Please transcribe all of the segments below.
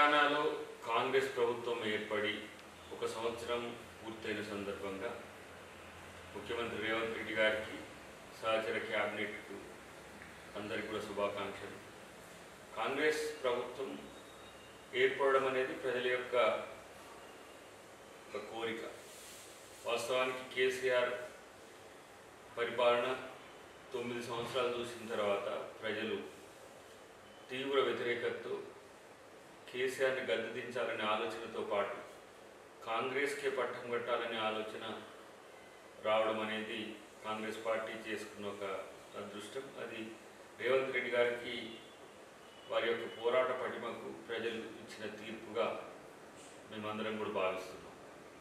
తెలంగాణలో కాంగ్రెస్ ప్రభుత్వం ఏర్పడి ఒక సంవత్సరం పూర్తయిన సందర్భంగా ముఖ్యమంత్రి రేవంత్ రెడ్డి గారికి సహచర క్యాబినెట్కు అందరికీ కూడా శుభాకాంక్షలు. కాంగ్రెస్ ప్రభుత్వం ఏర్పడడం అనేది ప్రజల యొక్క కోరిక. వాస్తవానికి కేసీఆర్ పరిపాలన 9 సంవత్సరాలు చూసిన తర్వాత ప్రజలు తీవ్ర వ్యతిరేకతతో కేసీఆర్ని గద్దెదించాలనే ఆలోచనతో పాటు కాంగ్రెస్కే పట్టం కట్టాలనే ఆలోచన రావడం అనేది కాంగ్రెస్ పార్టీ చేసుకున్న ఒక అదృష్టం. అది రేవంత్ రెడ్డి గారికి వారి యొక్క పోరాట పటిమకు ప్రజలు ఇచ్చిన తీర్పుగా మేమందరం కూడా భావిస్తున్నాం.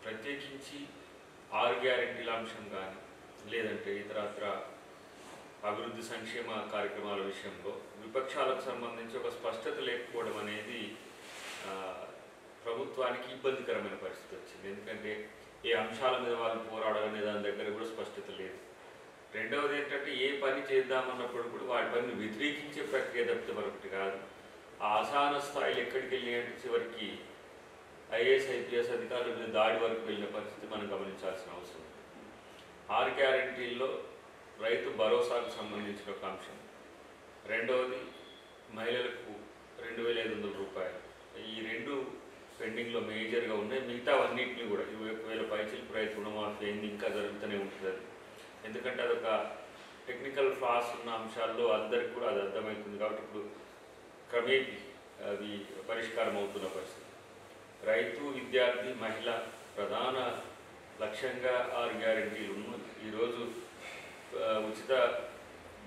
ప్రత్యేకించి 6 గ్యారెంటీల అంశం కానీ లేదంటే ఇతరత్ర అభివృద్ధి సంక్షేమ కార్యక్రమాల విషయంలో విపక్షాలకు సంబంధించి ఒక స్పష్టత లేకపోవడం అనేది ప్రభుత్వానికి ఇబ్బందికరమైన పరిస్థితి వచ్చింది. ఎందుకంటే ఏ అంశాల మీద వాళ్ళు పోరాడాలనే దాని దగ్గర కూడా స్పష్టత లేదు. రెండవది ఏంటంటే ఏ పని చేద్దామన్నప్పుడు కూడా వాటి పనిని వ్యతిరేకించే ప్రక్రియ తప్పితే మరొకటి కాదు. ఆ అసహన స్థాయిలు ఎక్కడికి వెళ్ళి అంటే చివరికి ఐఏఎస్ ఐపీఎస్ అధికారుల మీద దాడి వరకు వెళ్ళిన పరిస్థితి మనం గమనించాల్సిన అవసరం ఉంది. 6 గ్యారెంటీల్లో రైతు భరోసాకు సంబంధించిన ఒక అంశం, రెండవది మహిళలకు 2500 రూపాయలు, ఈ రెండు పెండింగ్లో మేజర్గా ఉన్నాయి. మిగతావన్నింటినీ కూడా 21,000 పైచీలకు రైతు రుణమాఫీ అయింది, ఇంకా జరుగుతూనే ఉంటుంది. అది ఎందుకంటే అదొక టెక్నికల్ ఫ్లాస్ ఉన్న అంశాల్లో అందరికీ కూడా అది అర్థమవుతుంది. కాబట్టి ఇప్పుడు క్రమేపీ అవి పరిష్కారం అవుతున్న పరిస్థితి. రైతు, విద్యార్థి, మహిళ ప్రధాన లక్ష్యంగా 6 గ్యారెంటీలు ఉన్నాయి. ఈరోజు ఉచిత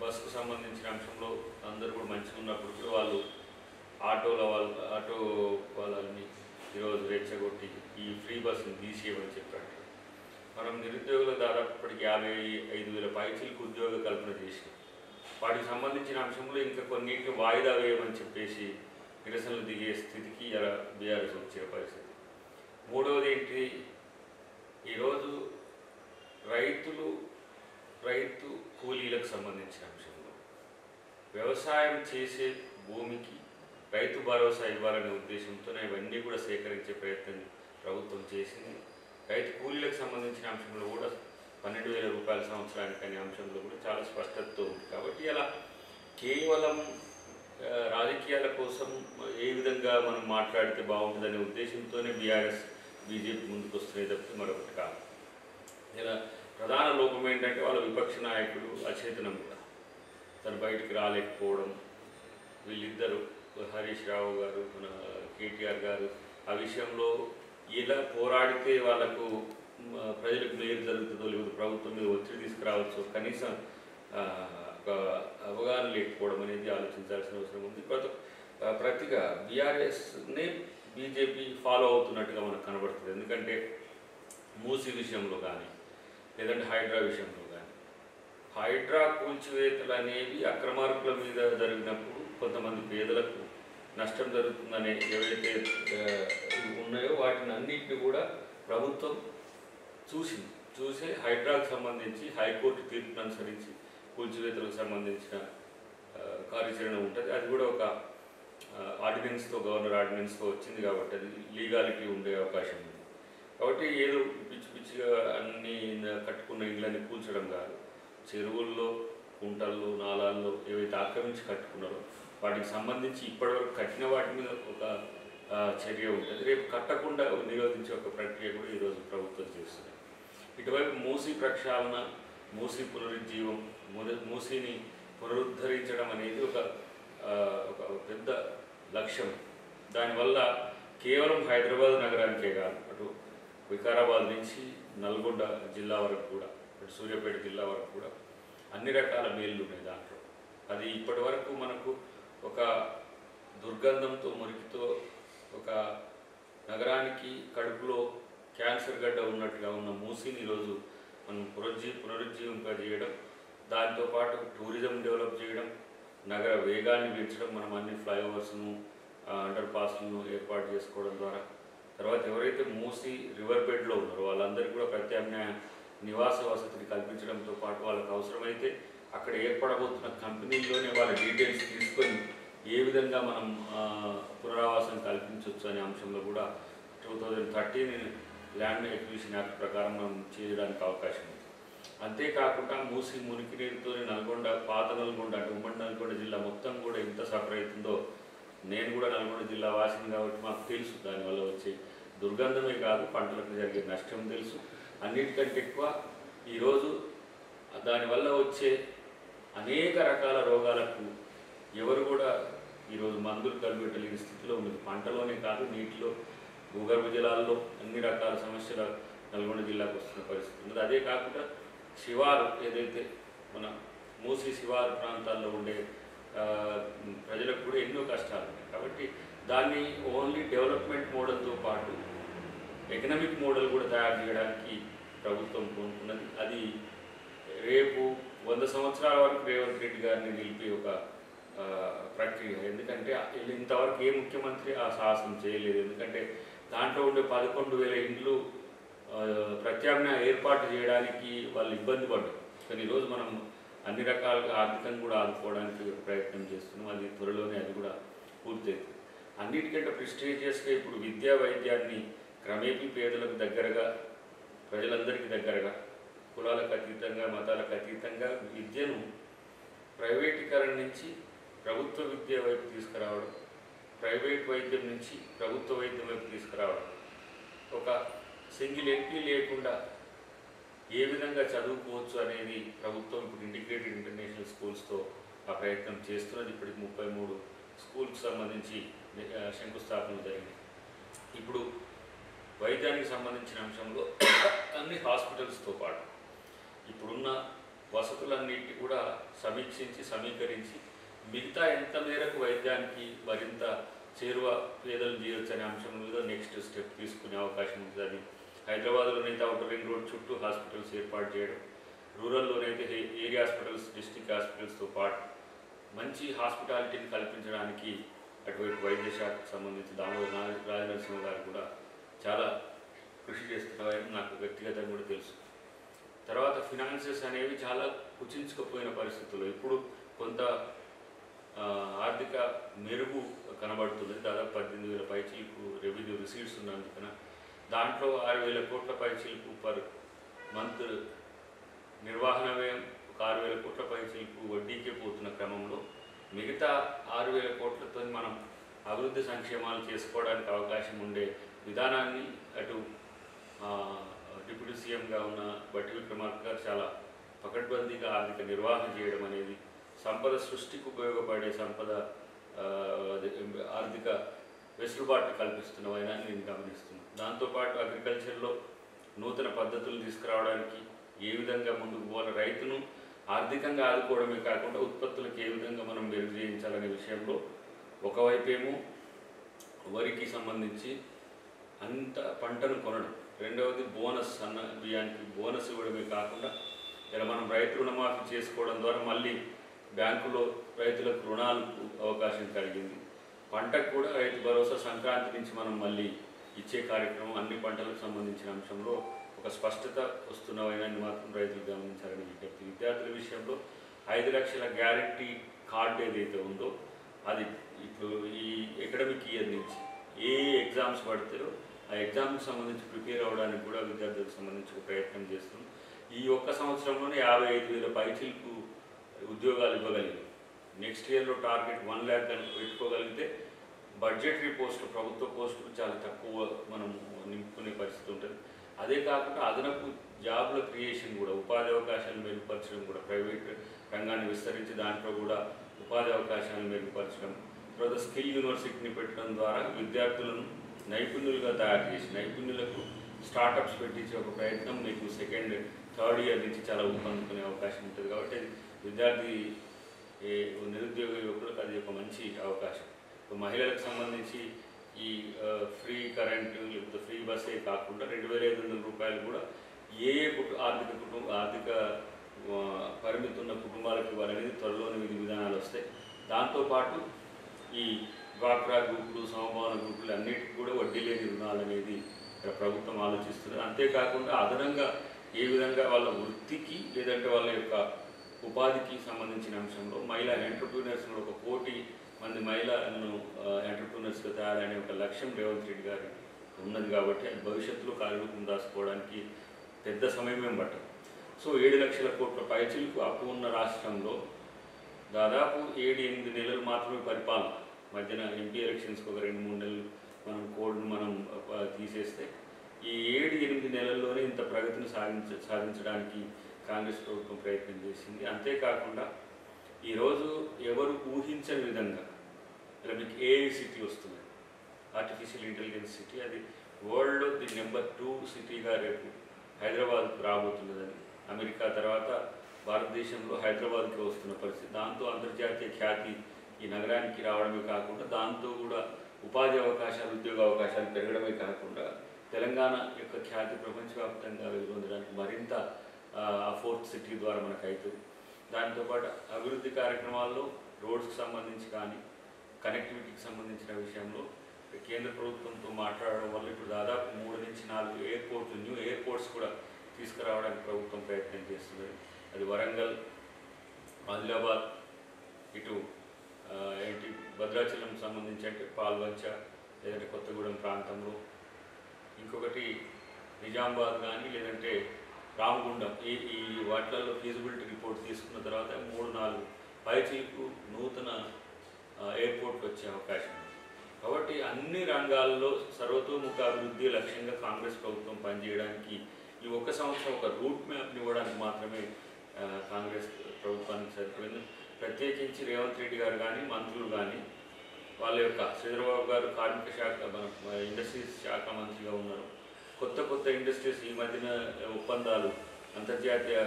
బస్సుకు సంబంధించిన అంశంలో అందరూ కూడా మంచిగా ఉన్నప్పుడు కూడా వాళ్ళు ఆటో వాళ్ళని ఈరోజు రెచ్చగొట్టి ఈ ఫ్రీ బస్సుని తీసేయమని చెప్పారు. మనం నిరుద్యోగులు దాదాపు ఇప్పటికి 55,000 పైచీలకు ఉద్యోగ కల్పన చేసినాం. వాటికి సంబంధించిన అంశంలో ఇంకా కొన్నింటిని వాయిదా వేయమని చెప్పేసి నిరసనలు దిగే స్థితికి ఇలా బీఆర్ఎస్ వచ్చిన పరిస్థితి. మూడవది ఏంటి, ఈరోజు రైతు కూలీలకు సంబంధించిన అంశంలో వ్యవసాయం చేసే భూమికి రైతు భరోసా ఇవ్వాలనే ఉద్దేశంతోనే ఇవన్నీ కూడా సేకరించే ప్రయత్నం ప్రభుత్వం చేసింది. రైతు కూలీలకు సంబంధించిన అంశంలో కూడా 12,000 రూపాయల సంవత్సరానికి అనే అంశంలో కూడా చాలా స్పష్టతతో ఉంది. కాబట్టి అలా కేవలం రాజకీయాల కోసం ఏ విధంగా మనం మాట్లాడితే బాగుంటుందనే ఉద్దేశంతోనే బీఆర్ఎస్ బీజేపీ ముందుకు వస్తున్నాయి తప్పితే మరొకటి కాదు. ఇలా ప్రధాన లోపం ఏంటంటే వాళ్ళ విపక్ష నాయకుడు అచేతనం కూడా తను బయటికి రాలేకపోవడం. వీళ్ళిద్దరూ హరీష్ రావు గారు, మన కేటీఆర్ గారు ఆ విషయంలో ఇలా పోరాడితే వాళ్ళకు ప్రజలకు మేలు జరుగుతుందో లేదో ప్రభుత్వం మీద ఒత్తిడి తీసుకురావచ్చు, కనీసం ఒక అవగాహన లేకపోవడం అనేది ఆలోచించాల్సిన అవసరం ఉంది. ప్రతిగా బీఆర్ఎస్ని బీజేపీ ఫాలో అవుతున్నట్టుగా మనకు కనబడుతుంది. ఎందుకంటే మూసీ విషయంలో కానీ లేదంటే హైడ్రా విషయంలో కానీ, హైడ్రా కూల్చివేతలు అనేవి అక్రమార్కుల మీద జరిగినప్పుడు కొంతమంది పేదలకు నష్టం జరుగుతుందనే ఏవైతే ఉన్నాయో వాటిని అన్నింటినీ కూడా ప్రభుత్వం చూసి హైడ్రాకు సంబంధించి హైకోర్టు తీర్పును అనుసరించి కూల్చివేతలకు సంబంధించిన కార్యాచరణ ఉంటుంది. అది కూడా ఒక ఆర్డినెన్స్తో, గవర్నర్ ఆర్డినెన్స్తో వచ్చింది కాబట్టి అది లీగాలిటీ ఉండే అవకాశం ఉంది. కాబట్టి ఏదో పిచ్చిగా అన్ని కట్టుకున్న ఇళ్ళని కూల్చడం కాదు, చెరువుల్లో, కుంటల్లో, నాలాల్లో ఏవైతే ఆక్రమించి కట్టుకున్నారో వాటికి సంబంధించి ఇప్పటివరకు కట్టిన వాటి మీద ఒక చర్య ఉంటుంది. రేపు కట్టకుండా నిరోధించే ఒక ప్రక్రియ కూడా ఈరోజు ప్రభుత్వం చేస్తుంది. ఇటువైపు మూసీ ప్రక్షాళన, మూసీ పునరుజ్జీవం, మూసీని పునరుద్ధరించడం అనేది ఒక పెద్ద లక్ష్యం. దానివల్ల కేవలం హైదరాబాద్ నగరానికే కాదు, అటు వికారాబాద్ నుంచి నల్గొండ జిల్లా వరకు కూడా, అటు సూర్యాపేట జిల్లా వరకు కూడా అన్ని రకాల మేళ్ళు ఉన్నాయి దాంట్లో. అది ఇప్పటి వరకు మనకు ఒక దుర్గంధంతో, మురికితో, ఒక నగరానికి కడుపులో క్యాన్సర్ గడ్డ ఉన్నట్టుగా ఉన్న మూసీని ఈరోజు మనం పునరుజ్జీవింపజేయడం, దాంతోపాటు టూరిజం డెవలప్ చేయడం, నగర వేగాన్ని పెంచడం, మనం అన్ని ఫ్లైఓవర్స్ను, అండర్ పాస్లను ఏర్పాటు చేసుకోవడం ద్వారా, తర్వాత ఎవరైతే మూసీ రివర్ బెడ్లో ఉన్నారో వాళ్ళందరికీ కూడా ప్రత్యామ్నాయ నివాస వసతిని కల్పించడంతో పాటు వాళ్ళకు అవసరమైతే అక్కడ ఏర్పడబోతున్న కంపెనీల్లోనే వాళ్ళ డీటెయిల్స్ తీసుకొని ఏ విధంగా మనం పునరావాసం కల్పించవచ్చు అనే అంశంలో కూడా 2013 ల్యాండ్ ఎక్విజిషన్ యాక్ట్ ప్రకారం మనం చేయడానికి అవకాశం ఉంది. అంతేకాకుండా మూసి మురికి నీరుతో నల్గొండ, పాత నల్గొండ అంటే ఉమ్మడి నల్గొండ జిల్లా మొత్తం కూడా ఎంత సఫర్ అవుతుందో, నేను కూడా నల్గొండ జిల్లా వాసిని కాబట్టి మాకు తెలుసు. దానివల్ల వచ్చే దుర్గంధమే కాదు, పంటలకు జరిగే నష్టం తెలుసు. అన్నిటికంటే ఎక్కువ ఈరోజు దానివల్ల వచ్చే అనేక రకాల రోగాలకు ఎవరు కూడా ఈరోజు మందులు కనిపెట్టలేని స్థితిలో ఉంది. పంటలోనే కాదు, నీటిలో, భూగర్భ జలాల్లో అన్ని రకాల సమస్యలు నల్గొండ జిల్లాకు వస్తున్న పరిస్థితి ఉంది. అదే కాకుండా శివారు ఏదైతే మన మూసి శివారు ప్రాంతాల్లో ఉండే ప్రజలకు కూడా ఎన్నో కష్టాలు ఉన్నాయి. కాబట్టి దాన్ని ఓన్లీ డెవలప్మెంట్ మోడల్తో పాటు ఎకనామిక్ మోడల్ కూడా తయారు చేయడానికి ప్రభుత్వం కోరుకున్నది. అది రేపు 100 సంవత్సరాల వరకు రేవంత్ రెడ్డి గారిని నిలిపే ఒక ప్రక్రియ. ఎందుకంటే ఇంతవరకు ఏ ముఖ్యమంత్రి ఆ సాహసం చేయలేదు. ఎందుకంటే దాంట్లో ఉండే 11,000 ఇండ్లు ప్రత్యామ్నాయ ఏర్పాటు చేయడానికి వాళ్ళు ఇబ్బంది పడ్డారు. కానీ ఈరోజు మనం అన్ని రకాలుగా ఆర్థికంగా కూడా ఆదుకోవడానికి ప్రయత్నం చేస్తున్నాం. అది త్వరలోనే అది కూడా పూర్తవుతుంది. అన్నిటికంటే ప్రెస్టీజియస్గా ఇప్పుడు విద్యా వైద్యాన్ని క్రమేపీ పేదలకు దగ్గరగా, ప్రజలందరికీ దగ్గరగా, కులాలకు అతీతంగా, మతాలకు అతీతంగా విద్యను ప్రైవేటీకరణ నుంచి ప్రభుత్వ విద్య వైపు తీసుకురావడం, ప్రైవేట్ వైద్యం నుంచి ప్రభుత్వ వైద్యం వైపు తీసుకురావడం, ఒక సింగిల్ ఎంపీ లేకుండా ఏ విధంగా చదువుకోవచ్చు అనేది ప్రభుత్వం ఇప్పుడు ఇంటిగ్రేటెడ్ ఇంటర్నేషనల్ స్కూల్స్తో ఆ ప్రయత్నం చేస్తున్నది. ఇప్పటికి 33 స్కూల్కి సంబంధించి శంకుస్థాపన జరిగింది. ఇప్పుడు వైద్యానికి సంబంధించిన అంశంలో అన్ని హాస్పిటల్స్తో పాటు ఇప్పుడున్న వసతులన్నిటి కూడా సమీక్షించి సమీకరించి మిగతా ఎంత మేరకు వైద్యానికి మరింత చేరువ పేదలు చేయొచ్చు అనే అంశం మీద నెక్స్ట్ స్టెప్ తీసుకునే అవకాశం ఉంటుంది. అది హైదరాబాద్లోనైతే అవుటర్ రింగ్ రోడ్ చుట్టూ హాస్పిటల్స్ ఏర్పాటు చేయడం, రూరల్లోనైతే ఏరియా హాస్పిటల్స్, డిస్ట్రిక్ట్ హాస్పిటల్స్తో పాటు మంచి హాస్పిటాలిటీని కల్పించడానికి అటువైపు వైద్య శాఖకు సంబంధించి దామోదర రాజనరసింహ గారు కూడా చాలా కృషి చేస్తున్నారని నాకు వ్యక్తిగతంగా కూడా తెలుసు. తర్వాత ఫినాన్సెస్ అనేవి చాలా కుచించుకుపోయిన పరిస్థితుల్లో ఇప్పుడు కొంత ఆర్థిక మెరుగు కనబడుతుంది. దాదాపు 18,000 పైచీలకు రెవెన్యూ రిసీట్స్ ఉన్నందుకన దాంట్లో 6,000 కోట్ల పైచీలకు పర్ మంత్ నిర్వహణ వ్యయం, ఒక 6,000 కోట్ల పైచీలకు వడ్డీకే పోతున్న క్రమంలో మిగతా 6,000 కోట్లతో మనం అభివృద్ధి సంక్షేమాలు చేసుకోవడానికి అవకాశం ఉండే విధానాన్ని అటు డిప్యూటీ సీఎంగా ఉన్న బట్టి విక్రమార్క గారు చాలా పకడ్బందీగా ఆర్థిక నిర్వహణ చేయడం అనేది సంపద సృష్టికి ఉపయోగపడే సంపద ఆర్థిక వెసులుబాటు కల్పిస్తున్నవైనా నేను గమనిస్తున్నాను. దాంతోపాటు అగ్రికల్చర్లో నూతన పద్ధతులు తీసుకురావడానికి ఏ విధంగా ముందుకు పోవాలి, రైతును ఆర్థికంగా ఆదుకోవడమే కాకుండా ఉత్పత్తులకు ఏ విధంగా మనం మెరుగు చేయించాలనే విషయంలో ఒకవైపేమో వరికి సంబంధించి అంత పంటను కొనడం, రెండవది బోనస్, అన్న బియ్యానికి బోనస్ ఇవ్వడమే కాకుండా ఇలా మనం రైతు రుణమాఫీ చేసుకోవడం ద్వారా మళ్ళీ బ్యాంకులో రైతులకు రుణాలకు అవకాశం కలిగింది. పంటకు కూడా రైతు భరోసా సంక్రాంతి నుంచి మనం మళ్ళీ ఇచ్చే కార్యక్రమం అన్ని పంటలకు సంబంధించిన అంశంలో ఒక స్పష్టత వస్తున్నవైనా మాత్రం రైతులు గమనించాలని విజ్ఞప్తి. విద్యార్థుల విషయంలో 5 లక్షల గ్యారంటీ కార్డు ఏదైతే ఉందో అది ఇప్పుడు ఈ అకాడమిక్ ఇయర్ నుంచి ఏ ఎగ్జామ్స్ పడతారో ఆ ఎగ్జామ్కి సంబంధించి ప్రిపేర్ అవ్వడానికి కూడా విద్యార్థులకు సంబంధించి ఒక ప్రయత్నం చేస్తున్నాం. ఈ ఒక్క సంవత్సరంలోనే 55,000 పైచీలకు ఉద్యోగాలు ఇవ్వగలిగాం. నెక్స్ట్ ఇయర్లో టార్గెట్ 1 lakh కనుక పెట్టుకోగలిగితే బడ్జెటరీ పోస్టులు, ప్రభుత్వ పోస్టులు చాలా తక్కువ మనం నింపుకునే పరిస్థితి ఉంటుంది. అదే కాకుండా అదనపు జాబ్ల క్రియేషన్ కూడా, ఉపాధి అవకాశాలు మెరుగుపరచడం కూడా, ప్రైవేట్ రంగాన్ని విస్తరించి దాంట్లో కూడా ఉపాధి అవకాశాలను మెరుగుపరచడం, తర్వాత స్కిల్ యూనివర్సిటీని పెట్టడం ద్వారా విద్యార్థులను నైపుణ్యులుగా తయారు చేసి నైపుణ్యులకు స్టార్టప్స్ పెట్టించే ఒక ప్రయత్నం మీకు 2nd, 3rd ఇయర్ నుంచి చాలా ఊపందుకునే అవకాశం ఉంటుంది. కాబట్టి విద్యార్థి నిరుద్యోగ యువకులకు అది ఒక మంచి అవకాశం. మహిళలకు సంబంధించి ఈ ఫ్రీ కరెంటు లేకపోతే ఫ్రీ బస్సే కాకుండా 2,500 రూపాయలు కూడా ఏ ఆర్థిక పరిమితి ఉన్న కుటుంబాలకు ఇవ్వాలనేది త్వరలోనే విధి విధానాలు వస్తాయి. దాంతోపాటు ఈ డ్వాక్రా గ్రూపులు, సమభావన గ్రూపులు అన్నిటికీ కూడా వడ్డీ లేని రుణాలు అనేది ఇక్కడ ప్రభుత్వం ఆలోచిస్తుంది. అంతేకాకుండా అదనంగా ఏ విధంగా వాళ్ళ వృత్తికి లేదంటే వాళ్ళ యొక్క ఉపాధికి సంబంధించిన అంశంలో మహిళా ఎంటర్ప్రీనర్స్ ఒక పోటీ మంది మహిళలను ఎంటర్ప్రినర్స్గా తయారనే ఒక లక్ష్యం రేవంత్ రెడ్డి గారి ఉన్నది కాబట్టి అది భవిష్యత్తులో కార్యరూపం దాచుకోవడానికి పెద్ద సమయమేం పట్టదు. సో 7 లక్షల కోట్ల పైచిలకు అప్పు ఉన్న రాష్ట్రంలో దాదాపు 7-8 నెలలు మాత్రమే పరిపాలన. మధ్యన ఎంపీ ఎలక్షన్స్కి ఒక 2-3 నెలలు మనం కోడ్ను మనం తీసేస్తే ఈ 7-8 నెలల్లోనే ఇంత ప్రగతిని సాధించడానికి కాంగ్రెస్ ప్రభుత్వం ప్రయత్నం చేసింది. అంతేకాకుండా ఈరోజు ఎవరు ఊహించని విధంగా ఇలా మీకు AI సిటీ వస్తుంది, ఆర్టిఫిషియల్ ఇంటెలిజెన్స్ సిటీ. అది వరల్డ్లో ది నెంబర్ 2 సిటీగా రేపు హైదరాబాద్కు రాబోతున్నదని, అమెరికా తర్వాత భారతదేశంలో హైదరాబాద్కి వస్తున్న పరిస్థితి. దాంతో అంతర్జాతీయ ఖ్యాతి ఈ నగరానికి రావడమే కాకుండా దాంతో కూడా ఉపాధి అవకాశాలు, ఉద్యోగ అవకాశాలు పెరగడమే కాకుండా తెలంగాణ యొక్క ఖ్యాతి ప్రపంచవ్యాప్తంగా వెలుగొందడానికి మరింత ఆ 4th సిటీ ద్వారా మనకు అవుతుంది. దాంతోపాటు అభివృద్ధి కార్యక్రమాల్లో రోడ్స్కి సంబంధించి కానీ కనెక్టివిటీకి సంబంధించిన విషయంలో కేంద్ర ప్రభుత్వంతో మాట్లాడడం వల్ల ఇప్పుడు దాదాపు 3-4 ఎయిర్పోర్ట్లు, న్యూ ఎయిర్పోర్ట్స్ కూడా తీసుకురావడానికి ప్రభుత్వం ప్రయత్నం చేస్తుంది. అది వరంగల్, ఆదిలాబాద్, ఇటు ఏంటి భద్రాచలం సంబంధించి అంటే పాల్వంచ లేదంటే కొత్తగూడెం ప్రాంతంలో, ఇంకొకటి నిజామాబాద్ కానీ లేదంటే రామగుండం. ఈ వాటిలలో ఫీజిబిలిటీ రిపోర్ట్ తీసుకున్న తర్వాత 3-4 పైచీలకు నూతన ఎయిర్పోర్ట్లు వచ్చే అవకాశం ఉంది. కాబట్టి అన్ని రంగాల్లో సర్వతోముఖ అభివృద్ధి లక్ష్యంగా కాంగ్రెస్ ప్రభుత్వం పనిచేయడానికి ఈ 1 సంవత్సరం ఒక రూట్ మ్యాప్ని ఇవ్వడానికి మాత్రమే కాంగ్రెస్ ప్రభుత్వానికి సరిపోయింది. ప్రత్యేకించి రేవంత్ రెడ్డి గారు కానీ మంత్రులు కానీ వాళ్ళ యొక్క శ్రీధరబాబు గారు కార్మిక శాఖ ఇండస్ట్రీస్ శాఖ మంత్రిగా ఉన్నారు. కొత్త ఇండస్ట్రీస్ ఈ మధ్యన ఒప్పందాలు, అంతర్జాతీయ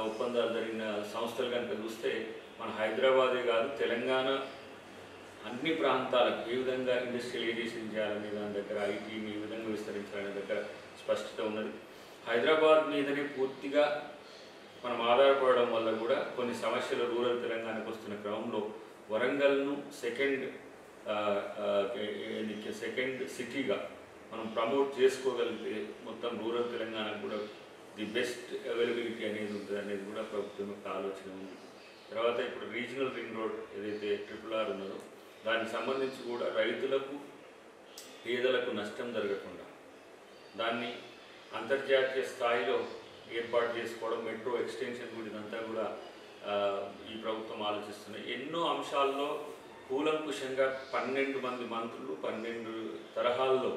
ఒప్పందాలు జరిగిన సంస్థలు కనుక చూస్తే మన హైదరాబాదే కాదు తెలంగాణ అన్ని ప్రాంతాలకు ఏ విధంగా ఇండస్ట్రియలైజేషన్ చేయాలనే దాని దగ్గర, ఐటీని ఏ విధంగా విస్తరించాలనే దగ్గర స్పష్టత ఉన్నది. హైదరాబాద్ మీదనే పూర్తిగా మనం ఆధారపడడం వల్ల కూడా కొన్ని సమస్యలు రూరల్ తెలంగాణకు వస్తున్న క్రమంలో వరంగల్ను సెకండ్ సిటీగా మనం ప్రమోట్ చేసుకోగలిగితే మొత్తం రూరల్ తెలంగాణకు కూడా ది బెస్ట్ అవైలబిలిటీ అనేది ఉంటుంది అనేది కూడా ప్రభుత్వం యొక్క ఆలోచన ఉంది. తర్వాత ఇప్పుడు రీజనల్ రింగ్ రోడ్ ఏదైతే RRR ఉన్నదో దానికి సంబంధించి కూడా రైతులకు, పేదలకు నష్టం జరగకుండా దాన్ని అంతర్జాతీయ స్థాయిలో ఏర్పాటు చేసుకోవడం, మెట్రో ఎక్స్టెన్షన్ కూడా ఇదంతా కూడా ఈ ప్రభుత్వం ఆలోచిస్తున్నాయి. ఎన్నో అంశాల్లో కూలంకుషంగా 12 మంది మంత్రులు 12 తరహాల్లో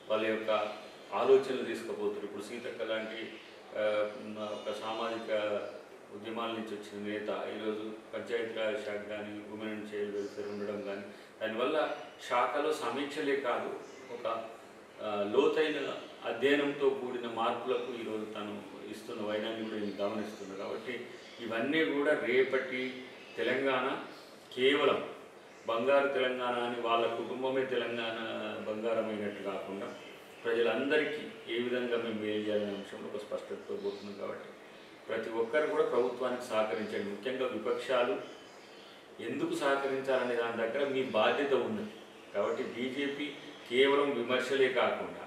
వాళ్ళ యొక్క ఆలోచనలు తీసుకుపోతారు. ఇప్పుడు సీతక్క లాంటి ఒక సామాజిక ఉద్యమాల నుంచి వచ్చిన నేత ఈరోజు పంచాయతీరాజ్ శాఖ కానీ, ఉమెన్ అండ్ చైల్డ్ వెల్ఫేర్ ఉండడం కానీ, దానివల్ల శాఖలో సమీక్షలే కాదు ఒక లోతైన అధ్యయనంతో కూడిన మార్పులకు ఈరోజు తను ఇస్తున్న వైనాన్ని కూడా నేను గమనిస్తున్నాను. కాబట్టి ఇవన్నీ కూడా రేపటి తెలంగాణ కేవలం బంగారు తెలంగాణ అని వాళ్ళ కుటుంబమే తెలంగాణ బంగారమైనట్టు కాకుండా ప్రజలందరికీ ఏ విధంగా మేము మేలు చేయాలనే అంశంలో ఒక స్పష్టతతో పోతున్నాం. కాబట్టి ప్రతి ఒక్కరు కూడా ప్రభుత్వానికి సహకరించండి. ముఖ్యంగా విపక్షాలు ఎందుకు సహకరించాలనే దాని దగ్గర మీ బాధ్యత ఉన్నది. కాబట్టి బీజేపీ కేవలం విమర్శలే కాకుండా,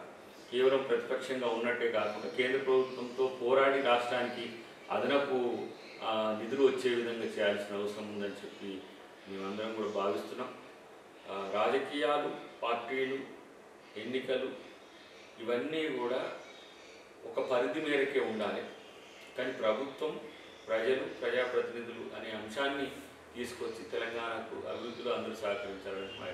కేవలం ప్రతిపక్షంగా ఉన్నట్టే కాకుండా కేంద్ర ప్రభుత్వంతో పోరాడి రాష్ట్రానికి అదనపు నిధులు వచ్చే విధంగా చేయాల్సిన అవసరం ఉందని చెప్పి మేమందరం కూడా భావిస్తున్నాం. రాజకీయాలు, పార్టీలు, ఎన్నికలు ఇవన్నీ కూడా ఒక పరిధి మేరకే ఉండాలి. కానీ ప్రభుత్వం, ప్రజలు, ప్రజాప్రతినిధులు అనే అంశాన్ని తీసుకొచ్చి తెలంగాణకు అభివృద్ధిలో అందరూ సహకరించాలని మా